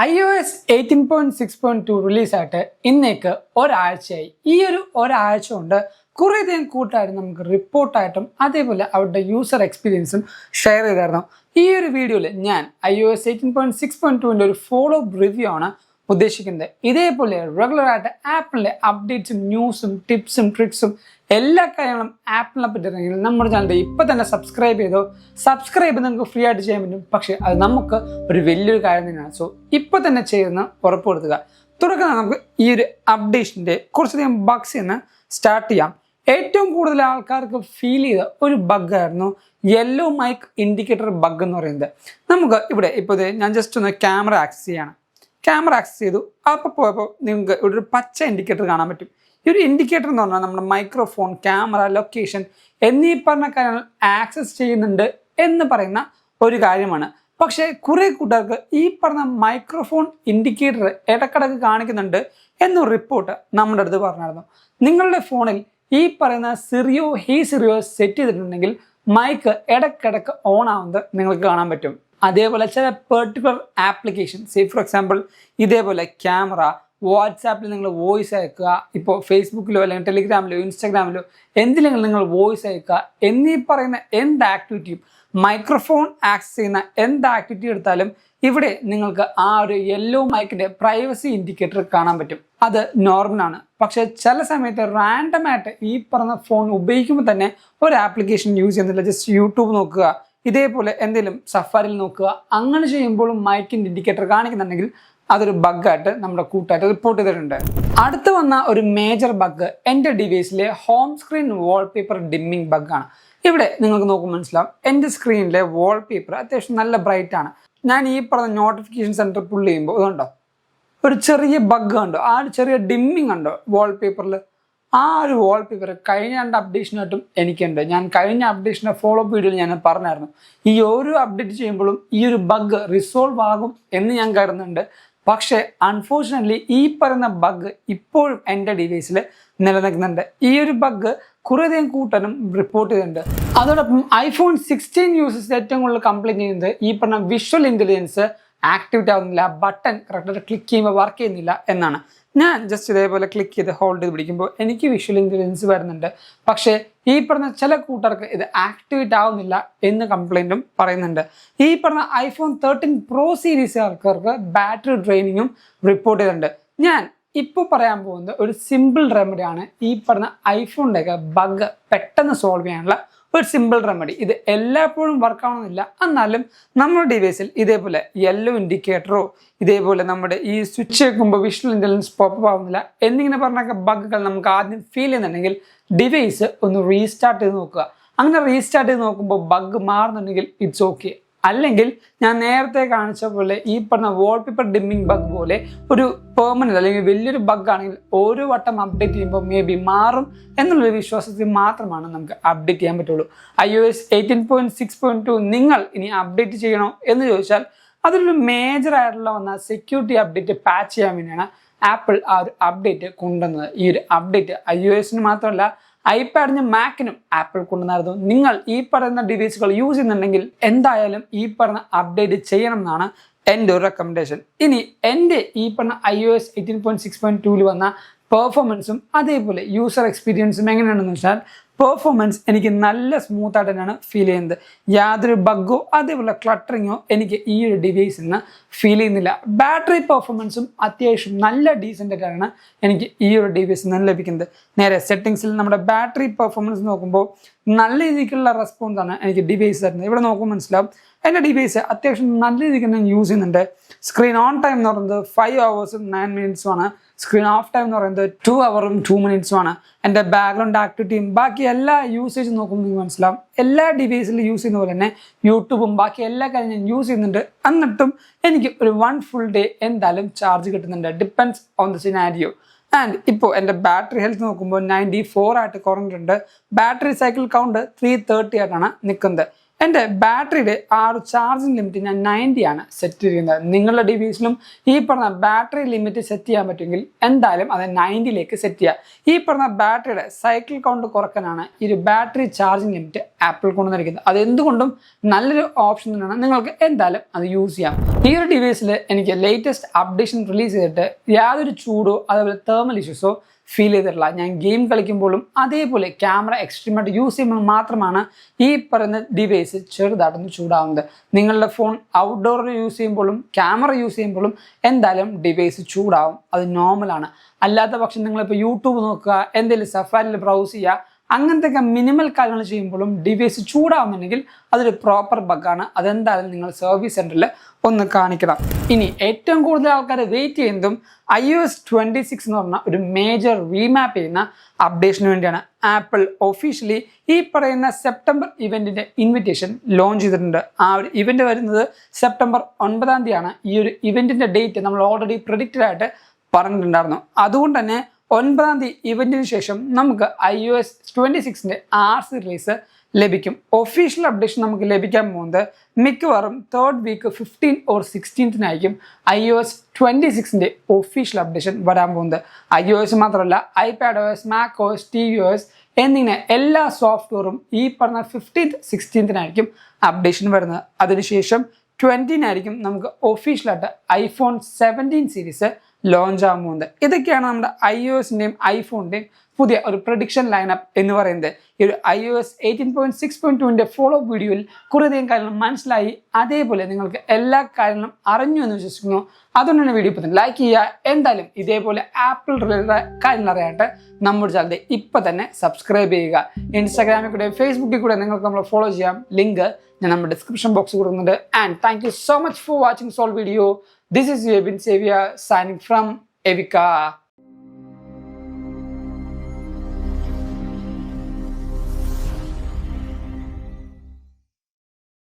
iOS 18.6.2 റിലീസായിട്ട് ഇന്നേക്ക് ഒരാഴ്ചയായി. ഒരാഴ്ച കൊണ്ട് കുറേയധികം കൂട്ടായിട്ട് നമുക്ക് റിപ്പോർട്ടായിട്ടും അതേപോലെ അവരുടെ യൂസർ എക്സ്പീരിയൻസും ഷെയർ ചെയ്തായിരുന്നു. ഈ ഒരു വീഡിയോയിൽ ഞാൻ iOS 18.6.2ൻ്റെ ഒരു ഫോളോ അപ്പ് റിവ്യൂ ആണ് ഉദ്ദേശിക്കുന്നത്. ഇതേപോലെ റെഗുലറായിട്ട് ആപ്പിളിലെ അപ്ഡേറ്റ്സും ന്യൂസും ടിപ്സും ട്രിക്സും എല്ലാ കാര്യങ്ങളും ആപ്പിളിനെ പറ്റിയിട്ടുണ്ടെങ്കിൽ നമ്മുടെ ചാനൽ ഇപ്പം തന്നെ സബ്സ്ക്രൈബ് ചെയ്തോ. സബ്സ്ക്രൈബ് നിങ്ങൾക്ക് ഫ്രീ ആയിട്ട് ചെയ്യാൻ പറ്റും, പക്ഷേ അത് നമുക്ക് ഒരു വലിയൊരു കാര്യം തന്നെയാണ്. സോ ഇപ്പം തന്നെ ചെയ്യുന്ന ഉറപ്പുവരുത്തുക. തുടക്കം നമുക്ക് ഈ ഒരു അപ്ഡേഷൻ്റെ കുറച്ചധികം ബഗ്സ് എന്ന് സ്റ്റാർട്ട് ചെയ്യാം. ഏറ്റവും കൂടുതൽ ആൾക്കാർക്ക് ഫീൽ ചെയ്ത ഒരു ബഗ്ഗായിരുന്നു യെല്ലോ മൈക്ക് ഇൻഡിക്കേറ്റർ ബഗ് എന്ന് പറയുന്നത്. നമുക്ക് ഇവിടെ ഇപ്പോൾ ഞാൻ ജസ്റ്റ് ഒന്ന് ക്യാമറ ആക്സസ് ചെയ്യണം. ക്യാമറ ആക്സസ് ചെയ്തു. അപ്പോൾ പോയപ്പോൾ നിങ്ങൾക്ക് ഇവിടെ ഒരു പച്ച ഇൻഡിക്കേറ്റർ കാണാൻ പറ്റും. ഈ ഒരു ഇൻഡിക്കേറ്റർ എന്ന് പറഞ്ഞാൽ നമ്മുടെ മൈക്രോഫോൺ, ക്യാമറ, ലൊക്കേഷൻ എന്നീ പറഞ്ഞ കാര്യങ്ങൾ ആക്സസ് ചെയ്യുന്നുണ്ട് എന്ന് പറയുന്ന ഒരു കാര്യമാണ്. പക്ഷേ കുറേ കൂട്ടുകാർക്ക് ഈ പറഞ്ഞ മൈക്രോഫോൺ ഇൻഡിക്കേറ്റർ ഇടക്കിടക്ക് കാണിക്കുന്നുണ്ട് എന്നൊരു റിപ്പോർട്ട് നമ്മുടെ അടുത്ത് പറഞ്ഞായിരുന്നു. നിങ്ങളുടെ ഫോണിൽ ഈ പറയുന്ന സിറിയോ സെറ്റ് ചെയ്തിട്ടുണ്ടെങ്കിൽ മൈക്ക് ഇടക്കിടക്ക് ഓൺ ആവുന്നത് നിങ്ങൾക്ക് കാണാൻ പറ്റും. അതേപോലെ ചില പെർട്ടിക്കുലർ ആപ്ലിക്കേഷൻ, ഫോർ എക്സാമ്പിൾ ഇതേപോലെ ക്യാമറ, വാട്സാപ്പിൽ നിങ്ങൾ വോയിസ് അയക്കുക, ഇപ്പോൾ ഫേസ്ബുക്കിലോ അല്ലെങ്കിൽ ടെലിഗ്രാമിലോ ഇൻസ്റ്റാഗ്രാമിലോ എന്തിലെങ്കിലും നിങ്ങൾ വോയിസ് അയക്കുക എന്നീ പറയുന്ന എന്ത് ആക്ടിവിറ്റിയും, മൈക്രോഫോൺ ആക്സസ് ചെയ്യുന്ന എന്ത് ആക്ടിവിറ്റി എടുത്താലും ഇവിടെ നിങ്ങൾക്ക് ആ ഒരു യെല്ലോ മൈക്കിൻ്റെ പ്രൈവസി ഇൻഡിക്കേറ്റർ കാണാൻ പറ്റും. അത് നോർമലാണ്. പക്ഷേ ചില സമയത്ത് റാൻഡമായിട്ട് ഈ പറഞ്ഞ ഫോൺ ഉപയോഗിക്കുമ്പോൾ തന്നെ ഒരു ആപ്ലിക്കേഷൻ യൂസ് ചെയ്യുന്നില്ല. ജസ്റ്റ് യൂട്യൂബ് നോക്കുക, ഇതേപോലെ എന്തെങ്കിലും സഫാരിയിൽ നോക്കുക, അങ്ങനെ ചെയ്യുമ്പോഴും മൈക്കിൻ്റെ ഇൻഡിക്കേറ്റർ കാണിക്കുന്നുണ്ടെങ്കിൽ അതൊരു ബഗ്ഗായിട്ട് നമ്മുടെ കൂട്ടായിട്ട് റിപ്പോർട്ട് ചെയ്തിട്ടുണ്ട്. അടുത്ത് വന്ന ഒരു മേജർ ബഗ് എൻ്റെ ഡിവൈസിലെ ഹോം സ്ക്രീൻ വാൾപേപ്പർ ഡിമ്മിങ് ബഗ്ഗാണ്. ഇവിടെ നിങ്ങൾക്ക് നോക്കുമ്പോൾ മനസ്സിലാവും എൻ്റെ സ്ക്രീനിലെ വാൾപേപ്പർ അത്യാവശ്യം നല്ല ബ്രൈറ്റ് ആണ്. ഞാൻ ഈ പറഞ്ഞ നോട്ടിഫിക്കേഷൻ സെൻറ്റർ പുള്ള് ചെയ്യുമ്പോൾ ഇതുണ്ടോ ഒരു ചെറിയ ബഗ് കണ്ടോ, ആ ഒരു ചെറിയ ഡിമ്മിങ് ഉണ്ടോ വാൾപേപ്പറിൽ. ആ ഒരു വാൾപേപ്പർ കഴിഞ്ഞ 2 അപ്ഡേഷനായിട്ടും എനിക്കുണ്ട്. ഞാൻ കഴിഞ്ഞ അപ്ഡേഷൻ്റെ ഫോളോ അപ്പ് വീഡിയോയിൽ ഞാൻ പറഞ്ഞായിരുന്നു ഈ ഓരോ അപ്ഡേറ്റ് ചെയ്യുമ്പോഴും ഈ ഒരു ബഗ് റിസോൾവ് ആകും എന്ന് ഞാൻ കരുതുന്നുണ്ട്. പക്ഷേ അൺഫോർച്ചുനേറ്റ്ലി ഈ പറയുന്ന ബഗ് ഇപ്പോഴും എൻ്റെ ഡിവൈസിൽ നിലനിൽക്കുന്നുണ്ട്. ഈ ഒരു ബഗ് കുറേയധികം കൂട്ടനും റിപ്പോർട്ട് ചെയ്തിട്ടുണ്ട്. അതോടൊപ്പം iPhone 16 യൂസേഴ്സ് ഏറ്റവും കൂടുതൽ കംപ്ലൈൻറ്റ് ചെയ്യുന്നത് ഈ പറഞ്ഞ വിഷ്വൽ ഇൻ്റലിജൻസ് ആക്ടിവേറ്റ് ആവുന്നില്ല, ബട്ടൺ കറക്റ്റായിട്ട് ക്ലിക്ക് ചെയ്യുമ്പോൾ വർക്ക് ചെയ്യുന്നില്ല എന്നാണ്. ഞാൻ ജസ്റ്റ് ഇതേപോലെ ക്ലിക്ക് ചെയ്ത് ഹോൾഡ് ചെയ്ത് പിടിക്കുമ്പോൾ എനിക്ക് വിഷ്വൽ ഇൻ്റലിജൻസ് വരുന്നുണ്ട്. പക്ഷേ ഈ പറഞ്ഞ ചില കൂട്ടർക്ക് ഇത് ആക്ടിവേറ്റ് ആവുന്നില്ല എന്ന് കംപ്ലൈൻറ്റും പറയുന്നുണ്ട്. ഈ പറഞ്ഞ iPhone 13 Pro സീരീസ് ആൾക്കാർക്ക് ബാറ്ററി ഡ്രെയിനിങ്ങും റിപ്പോർട്ട് ചെയ്തിട്ടുണ്ട്. ഞാൻ ഇപ്പോൾ പറയാൻ പോകുന്നത് ഒരു സിമ്പിൾ റെമഡിയാണ് ഈ പറഞ്ഞ ഐഫോണിൻ്റെയൊക്കെ ബഗ് പെട്ടെന്ന് സോൾവ് ചെയ്യാനുള്ള ഒരു സിമ്പിൾ റെമഡി. ഇത് എല്ലായ്പ്പോഴും വർക്ക് ആവണമെന്നില്ല, എന്നാലും നമ്മുടെ ഡിവൈസിൽ ഇതേപോലെ യെല്ലോ ഇൻഡിക്കേറ്ററോ ഇതേപോലെ നമ്മുടെ ഈ സ്വിച്ച് വെക്കുമ്പോൾ വിഷ്വൽ ഇൻ്റലിജൻസ് പോപ്പ് ആവുന്നില്ല എന്നിങ്ങനെ പറഞ്ഞ ബഗ്ഗുകൾ നമുക്ക് ആദ്യം ഫീൽ ചെയ്യുന്നുണ്ടെങ്കിൽ ഡിവൈസ് ഒന്ന് റീസ്റ്റാർട്ട് ചെയ്ത് നോക്കുക. അങ്ങനെ റീസ്റ്റാർട്ട് ചെയ്ത് നോക്കുമ്പോൾ ബഗ് മാറുന്നുണ്ടെങ്കിൽ ഇറ്റ്സ് ഓക്കെ. അല്ലെങ്കിൽ ഞാൻ നേരത്തെ കാണിച്ച പോലെ ഈ പറഞ്ഞ വാൾപേപ്പർ ഡിമ്മിങ് ബഗ് പോലെ ഒരു പെർമനന്റ് അല്ലെങ്കിൽ വലിയൊരു ബഗ് ആണെങ്കിൽ ഓരോ വട്ടം അപ്ഡേറ്റ് ചെയ്യുമ്പോൾ മേ ബി മാറും എന്നുള്ളൊരു വിശ്വാസത്തിൽ മാത്രമാണ് നമുക്ക് അപ്ഡേറ്റ് ചെയ്യാൻ പറ്റുള്ളൂ. iOS 18.6.2 നിങ്ങൾ ഇനി അപ്ഡേറ്റ് ചെയ്യണോ എന്ന് ചോദിച്ചാൽ അതിലൊരു മേജർ ആയിട്ടുള്ള വന്ന സെക്യൂരിറ്റി അപ്ഡേറ്റ് പാച്ച് ചെയ്യാൻ വേണ്ടിയാണ് ആപ്പിൾ ആ ഒരു അപ്ഡേറ്റ് കൊണ്ടുവന്നത്. ഈ ഒരു അപ്ഡേറ്റ് iOS-ന് മാത്രമല്ല ഐപാഡിനും മാക്കിനും ആപ്പിൾ കൊണ്ടുവന്നായിരുന്നു. നിങ്ങൾ ഈ പറയുന്ന ഡിവൈസുകൾ യൂസ് ചെയ്യുന്നുണ്ടെങ്കിൽ എന്തായാലും ഈ പറഞ്ഞ അപ്ഡേറ്റ് ചെയ്യണം എന്നാണ് എൻ്റെ ഒരു റെക്കമെൻഡേഷൻ. ഇനി എൻ്റെ ഈ പറഞ്ഞ iOS 18.6.2 വന്ന പെർഫോമൻസും അതേപോലെ യൂസർ എക്സ്പീരിയൻസും എങ്ങനെയാണെന്ന് വെച്ചാൽ പെർഫോമൻസ് എനിക്ക് നല്ല സ്മൂത്തായിട്ട് തന്നെയാണ് ഫീൽ ചെയ്യുന്നത്. യാതൊരു ബഗ്ഗോ അതേപോലെ ക്ലട്ടറിങ്ങോ എനിക്ക് ഈ ഒരു ഡിവൈസിൽ നിന്ന് ഫീൽ ചെയ്യുന്നില്ല. ബാറ്ററി പെർഫോമൻസും അത്യാവശ്യം നല്ല ഡീസൻ്റായിട്ടാണ് എനിക്ക് ഈ ഒരു ഡിവൈസിൽ നിന്ന് ലഭിക്കുന്നത്. നേരെ സെറ്റിങ്സിൽ നമ്മുടെ ബാറ്ററി പെർഫോമൻസ് നോക്കുമ്പോൾ നല്ല രീതിക്കുള്ള റെസ്പോൺസാണ് എനിക്ക് ഡിവൈസ് തരുന്നത്. ഇവിടെ നോക്കുമ്പോൾ മനസ്സിലാവും എൻ്റെ ഡിവൈസ് അത്യാവശ്യം നല്ല രീതിക്ക് ഞാൻ യൂസ് ചെയ്യുന്നുണ്ട്. സ്ക്രീൻ ഓൺ ടൈം എന്ന് പറയുന്നത് 5 hours 9 minutes ആണ്. സ്ക്രീൻ ഓഫ് ടൈം എന്ന് പറയുന്നത് 2 hours 2 minutes ആണ്. എൻ്റെ ബാക്ക്ഗ്രൗണ്ട് ആക്ടിവിറ്റിയും ബാക്കി എല്ലാ യൂസേജും നോക്കുമ്പോൾ നിങ്ങൾക്ക് മനസ്സിലാവും എല്ലാ ഡിവൈസിലും യൂസ് ചെയ്യുന്ന പോലെ തന്നെ യൂട്യൂബും ബാക്കി എല്ലാ കാര്യം ഞാൻ യൂസ് ചെയ്യുന്നുണ്ട്. എന്നിട്ടും എനിക്ക് ഒരു 1 full day എന്തായാലും ചാർജ് കിട്ടുന്നുണ്ട്. Depends on the scenario. And ഇപ്പോൾ എൻ്റെ ബാറ്ററി ഹെൽത്ത് നോക്കുമ്പോൾ 94 ആയിട്ട് കുറഞ്ഞിട്ടുണ്ട്. ബാറ്ററി സൈക്കിൾ കൗണ്ട് 330 ആയിട്ടാണ് നിൽക്കുന്നത്. എൻ്റെ ബാറ്ററിയുടെ ആ ഒരു ചാർജിങ് ലിമിറ്റ് ഞാൻ 90 ആണ് സെറ്റ് ചെയ്തിരിക്കുന്നത്. നിങ്ങളുടെ ഡിവൈസിലും ഈ പറഞ്ഞ ബാറ്ററി ലിമിറ്റ് സെറ്റ് ചെയ്യാൻ പറ്റുമെങ്കിൽ എന്തായാലും അത് 90ലേക്ക് സെറ്റ് ചെയ്യുക. ഈ പറഞ്ഞ ബാറ്ററിയുടെ സൈക്കിൾ കൗണ്ട് കുറയ്ക്കാനാണ് ഈ ഒരു ബാറ്ററി ചാർജിങ് ലിമിറ്റ് ആപ്പിൾ കൊണ്ടുവന്നിരിക്കുന്നത്. അത് എന്തുകൊണ്ടും നല്ലൊരു ഓപ്ഷൻ തന്നെയാണ്. നിങ്ങൾക്ക് എന്തായാലും അത് യൂസ് ചെയ്യാം. ഈ ഒരു ഡിവൈസിൽ എനിക്ക് ലേറ്റസ്റ്റ് അപ്ഡേഷൻ റിലീസ് ചെയ്തിട്ട് യാതൊരു ചൂടോ അതേപോലെ തേർമൽ ഇഷ്യൂസോ ഫീൽ ചെയ്തിട്ടില്ല. ഞാൻ ഗെയിം കളിക്കുമ്പോഴും അതേപോലെ ക്യാമറ എക്സ്ട്രീമായിട്ട് യൂസ് ചെയ്യുമ്പോൾ മാത്രമാണ് ഈ പറയുന്ന ഡിവൈസ് ചെറുതായിട്ടൊന്ന് ചൂടാവുന്നത്. നിങ്ങളുടെ ഫോൺ ഔട്ട്ഡോറിൽ യൂസ് ചെയ്യുമ്പോഴും ക്യാമറ യൂസ് ചെയ്യുമ്പോഴും എന്തായാലും ഡിവൈസ് ചൂടാവും. അത് നോർമലാണ്. അല്ലാത്ത പക്ഷം നിങ്ങളിപ്പോൾ യൂട്യൂബ് നോക്കുക, എന്തെങ്കിലും സഫാരിയിൽ ബ്രൗസ് ചെയ്യുക, അങ്ങനത്തെ മിനിമൽ കാര്യങ്ങൾ ചെയ്യുമ്പോഴും ഡിവൈസ് ചൂടാവുന്നുണ്ടെങ്കിൽ അതൊരു പ്രോപ്പർ ബഗ്ഗാണ്. അതെന്തായാലും നിങ്ങൾ സർവീസ് സെൻറ്ററിൽ ഒന്ന് കാണിക്കണം. ഇനി ഏറ്റവും കൂടുതൽ ആൾക്കാർ വെയിറ്റ് ചെയ്യുന്നതും iOS 26 എന്ന് പറഞ്ഞ ഒരു മേജർ റീമാപ്പ് ചെയ്യുന്ന അപ്ഡേഷന് വേണ്ടിയാണ്. ആപ്പിൾ ഒഫീഷ്യലി ഈ പറയുന്ന സെപ്റ്റംബർ ഇവന്റിന്റെ ഇൻവിറ്റേഷൻ ലോഞ്ച് ചെയ്തിട്ടുണ്ട്. ആ ഒരു ഇവന്റ് വരുന്നത് സെപ്റ്റംബർ 9 ഈ ഒരു ഇവന്റിന്റെ ഡേറ്റ് നമ്മൾ ഓൾറെഡി പ്രെഡിക്റ്റഡ് ആയിട്ട് പറഞ്ഞിട്ടുണ്ടായിരുന്നു. അതുകൊണ്ട് തന്നെ 9 ഇവന്റിന് ശേഷം നമുക്ക് iOS 26ന്റെ RC റിലീസ് ലഭിക്കും. ഒഫീഷ്യൽ അപ്ഡേഷൻ നമുക്ക് ലഭിക്കാൻ പോകുന്നത് മിക്കവാറും 3rd വീക്ക് 15 or 16 iOS 26ന്റെ ഒഫീഷ്യൽ അപ്ഡേഷൻ വരാൻ പോകുന്നത്. iOS മാത്രമല്ല iPadOS, macOS, tvOS എന്നിങ്ങനെ എല്ലാ സോഫ്റ്റ്വെയറും ഈ പറഞ്ഞ 15th 16th അപ്ഡേഷൻ വരുന്നത്. അതിനുശേഷം 20 നമുക്ക് ഒഫീഷ്യലായിട്ട് iPhone 17 സീരീസ് ലോഞ്ച് ആകാൻ പോകുന്നത്. ഇതൊക്കെയാണ് നമ്മുടെ iOSന്റെയും ഐഫോണിന്റെയും പുതിയ ഒരു പ്രഡിക്ഷൻ ലൈനപ്പ് എന്ന് പറയുന്നത്. ഈ ഒരു iOS 18.6.2ന്റെ ഫോളോ വീഡിയോയിൽ കുറേയധികം കാര്യങ്ങൾ മനസ്സിലായി. അതേപോലെ നിങ്ങൾക്ക് എല്ലാ കാര്യങ്ങളും അറിഞ്ഞു എന്ന് വിശ്വസിക്കുന്നു. അതുകൊണ്ടാണ് വീഡിയോ ഇപ്പം തന്നെ ലൈക്ക് ചെയ്യുക. എന്തായാലും ഇതേപോലെ ആപ്പിൾ റിലേറ്റഡ് കാര്യങ്ങൾ അറിയാനായിട്ട് നമ്മുടെ ചാനൽ ഇപ്പം തന്നെ സബ്സ്ക്രൈബ് ചെയ്യുക. ഇൻസ്റ്റാഗ്രാമിൽ കൂടെ ഫേസ്ബുക്കിൽ കൂടെ നിങ്ങൾക്ക് നമ്മൾ ഫോളോ ചെയ്യാം. ലിങ്ക് ഞാൻ നമ്മുടെ ഡിസ്ക്രിപ്ഷൻ ബോക്സിൽ കൊടുക്കുന്നുണ്ട്. And thank you so much for watching soul video. This is Evin Xavier signing from Evika.